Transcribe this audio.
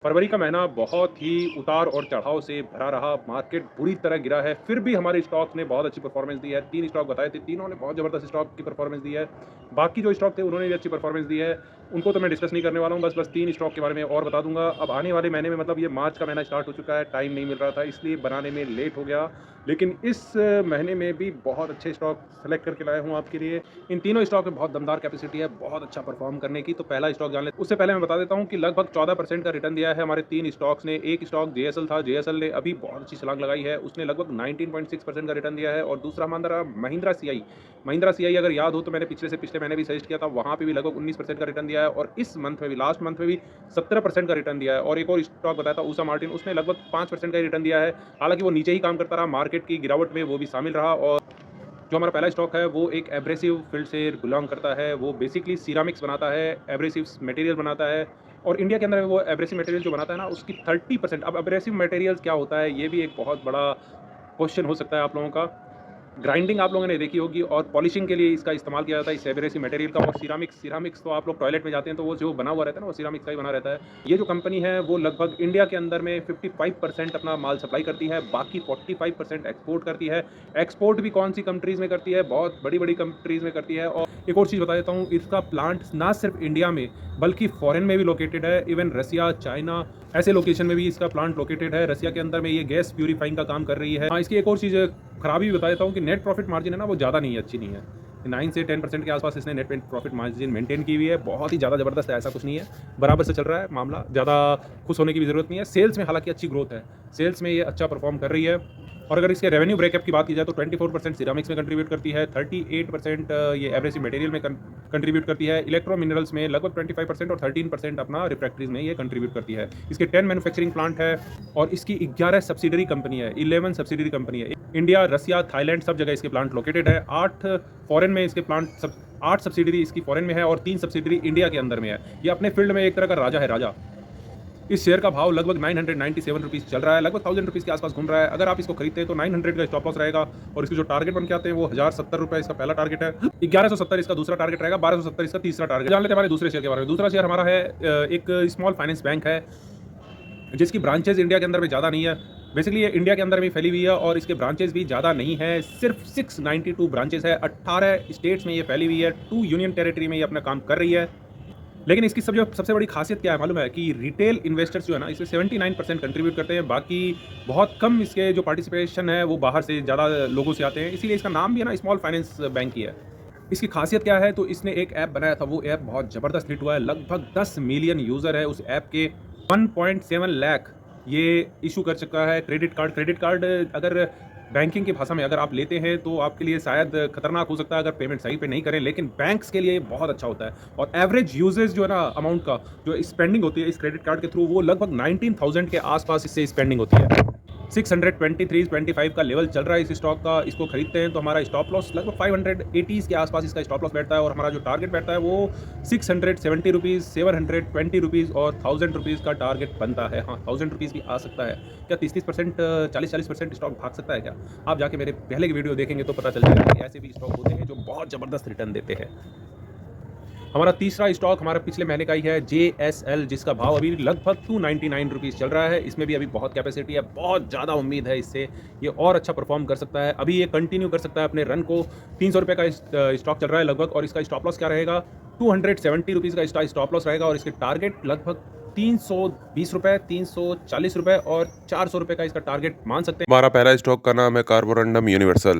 फरवरी का महीना बहुत ही उतार और चढ़ाव से भरा रहा, मार्केट बुरी तरह गिरा है, फिर भी हमारे स्टॉक्स ने बहुत अच्छी परफॉर्मेंस दी है। 3 स्टॉक बताए थे, तीनों ने बहुत ज़बरदस्त स्टॉक की परफॉर्मेंस दी है। बाकी जो स्टॉक थे उन्होंने भी अच्छी परफॉर्मेंस दी है, उनको तो मैं डिस्कस नहीं करने वाला हूँ, बस 3 स्टॉक के बारे में और बता दूँगा। अब आने वाले महीने में मतलब ये मार्च का महीना स्टार्ट हो चुका है, टाइम नहीं मिल रहा था इसलिए बनाने में लेट हो गया। लेकिन इस महीने में भी बहुत अच्छे स्टॉक सेलेक्ट करके लाया हूँ आपके लिए। इन तीनों स्टॉक में बहुत दमदार कैपेसिटी है, बहुत अच्छा परफॉर्म करने की। तो पहला स्टॉक जान लें, उससे पहले मैं बता देता हूँ कि लगभग 14% का रिटर्न दिया है हमारे 3 स्टॉक्स ने। एक स्टॉक जेएसएल था, जेएसएल ने अभी बहुत अच्छी छलांग लगाई है, उसने लगभग 19.6% का रिटर्न दिया है। और दूसरा हमारा महिंद्रा सीआई। महिंद्रा सीआई अगर याद हो तो मैंने पिछले से पिछले महीने भी सजेस्ट किया था, वहाँ पे भी लगभग 19% का रिटर्न दिया है। और इस मंथ में भी, लास्ट मंथ में भी 17% का रिटर्न दिया है। और एक और स्टॉक बताया था ऊषा मार्टिन, उसने लगभग 5% का ही रिटर्न दिया है। हालांकि वो नीचे ही काम करता रहा, मार्केट की गिरावट में वो भी शामिल रहा। और जो हमारा पहला स्टॉक है वो एक एब्रेसिव फील्ड से बिलोंग करता है। वो बेसिकली सिरामिक्स बनाता है, एब्रेसिव मटेरियल बनाता है। और इंडिया के अंदर वो एब्रेसिव मटेरियल जो बनाता है ना, उसकी 30%। अब एब्रेसिव मटेरियल क्या होता है, ये भी एक बहुत बड़ा क्वेश्चन हो सकता है आप लोगों का। ग्राइंडिंग आप लोगों ने देखी होगी और पॉलिशिंग के लिए इसका इस्तेमाल किया जाता है, इस एब्रेसिव मटेरियल का। और सिरामिक्स तो आप लोग टॉयलेट में जाते हैं तो वो जो बना हुआ रहता है ना, वो सिरामिक्स का ही बना रहता है। ये जो कंपनी है वो लगभग इंडिया के अंदर में 55% अपना माल सप्लाई करती है, बाकी 45% एक्सपोर्ट करती है। एक्सपोर्ट भी कौन सी कंट्रीज़ में करती है, बहुत बड़ी-बड़ी कंट्रीज़ में करती है। और एक और चीज़ बता देता हूँ, इसका प्लांट ना सिर्फ इंडिया में बल्कि फॉरेन में भी लोकेटेड है। इवन रसिया, चाइना, ऐसे लोकेशन में भी इसका प्लांट लोकेटेड है। रसिया के अंदर में ये गैस प्यूरीफाइंग का काम कर रही है। हाँ, इसकी एक और चीज़ खराबी भी बता देता हूँ कि नेट प्रॉफिट मार्जिन है ना, वो ज़्यादा नहीं है, अच्छी नहीं है। 9 से 10% के आसपास इसने नेट प्रॉफिट मार्जिन मेंटेन की हुई है। बहुत ही ज़्यादा ज़बरदस्त है ऐसा कुछ नहीं है, बराबर से चल रहा है मामला, ज़्यादा खुश होने की भी ज़रूरत नहीं है। सेल्स में हालांकि अच्छी ग्रोथ है, सेल्स में ये अच्छा परफॉर्म कर रही है। और अगर इसके रेवेन्यू ब्रेकअप की बात की जाए तो 24% सिरामिक्स में कंट्रीब्यूट करती है, 38% ये एब्रेसिव मटेरियल में कंट्रीब्यूट करती है, इलेक्ट्रो मिनरल्स में लगभग 25% और 13% अपना रिफ्रैक्टरीज में ये कंट्रीब्यूट करती है। इसके 10 मैन्युफैक्चरिंग प्लांट है और इसकी 11 सब्सिडरी कंपनी है, 11 सब्सिडरी कंपनी है। इंडिया, रसिया, थाईलैंड सब जगह इसके प्लांट लोकेटेड है। 8 फॉरेन में इसके प्लांट 8 सब्सिडरी इसकी फॉरेन में है और 3 सब्सिडरी इंडिया के अंदर में है। ये अपने फील्ड में एक तरह का राजा है, राजा। इस शेयर का भाव लगभग 997 रुपीज़ चल रहा है, लगभग 1000 रुपीज़ के आसपास घूम रहा है। अगर आप इसको खरीदते हैं तो 900 का स्टॉप लॉस रहेगा और इसके जो टारगेट बन के आते हैं वो 1070 रुपये इसका पहला टारगेट है, 1170 इसका दूसरा टारगेट रहेगा, 1270 इसका तीसरा टारगेट। जान लेते हैं हमारे दूसरे शेयर के बारे में। दूसरा शेयर हमारा है एक स्मॉल फाइनेंस बैंक है, जिसकी ब्रांचेज इंडिया के अंदर में ज़्यादा नहीं है। बेसिकली ये इंडिया के अंदर में फैली हुई है और इसके ब्रांचेज भी ज़्यादा नहीं है, सिर्फ 692 ब्रांचेज है। 18 स्टेट्स में ये फैली हुई है, 2 यूनियन टेरिटरी में ये अपना काम कर रही है। लेकिन इसकी सबसे बड़ी खासियत क्या है मालूम है, कि रिटेल इन्वेस्टर्स जो है ना, इसमें 79% कंट्रीब्यूट करते हैं। बाकी बहुत कम इसके जो पार्टिसिपेशन है वो बाहर से ज़्यादा लोगों से आते हैं, इसीलिए इसका नाम भी है ना स्मॉल फाइनेंस बैंक ही है। इसकी खासियत क्या है, तो इसने एक ऐप बनाया था, वो ऐप बहुत ज़बरदस्त हिट हुआ है। लगभग 10 मिलियन यूज़र है उस ऐप के, 1.7 लाख ये इशू कर चुका है क्रेडिट कार्ड। अगर बैंकिंग की भाषा में अगर आप लेते हैं तो आपके लिए शायद खतरनाक हो सकता है अगर पेमेंट सही पे नहीं करें, लेकिन बैंक्स के लिए ये बहुत अच्छा होता है। और एवरेज यूजेज जो है ना, अमाउंट का जो स्पेंडिंग होती है इस क्रेडिट कार्ड के थ्रू, वो लगभग 19,000 के आसपास इससे स्पेंडिंग होती है। 623-25 का लेवल चल रहा है इस स्टॉक का। इसको खरीदते हैं तो हमारा स्टॉप लॉस लगभग 580 के आसपास इसका स्टॉप लॉस बैठता है और हमारा जो टारगेट बैठता है वो 670 रुपीज़, 720 रुपीज़ और 1000 रुपीज़ का टारगेट बनता है। हाँ, 1000 रुपीज़ भी आ सकता है क्या, 30%, 40% स्टॉक भाग सकता है क्या? आप जाके मेरे पहले की वीडियो देखेंगे तो पता चल जाएगा कि ऐसे भी स्टॉक होते हैं जो बहुत ज़बरदस्त रिटर्न देते हैं। हमारा तीसरा स्टॉक हमारा पिछले महीने का ही है, जेएसएल, जिसका भाव अभी लगभग 299 रुपीज़ चल रहा है। इसमें भी अभी बहुत कैपेसिटी है, बहुत ज़्यादा उम्मीद है इससे ये और अच्छा परफॉर्म कर सकता है। अभी ये कंटिन्यू कर सकता है अपने रन को। 300 रुपये का स्टॉक चल रहा है लगभग, और इसका स्टॉप लॉस क्या रहेगा, 270 रुपीज़ का इसका स्टॉप लॉस रहेगा। और इसके टारगेट लगभग 320 रुपये, 340 रुपये और 400 रुपये का इसका टारगेट मान सकते हैं। हमारा पहला स्टॉक का नाम है कार्बोरंडम यूनिवर्सल।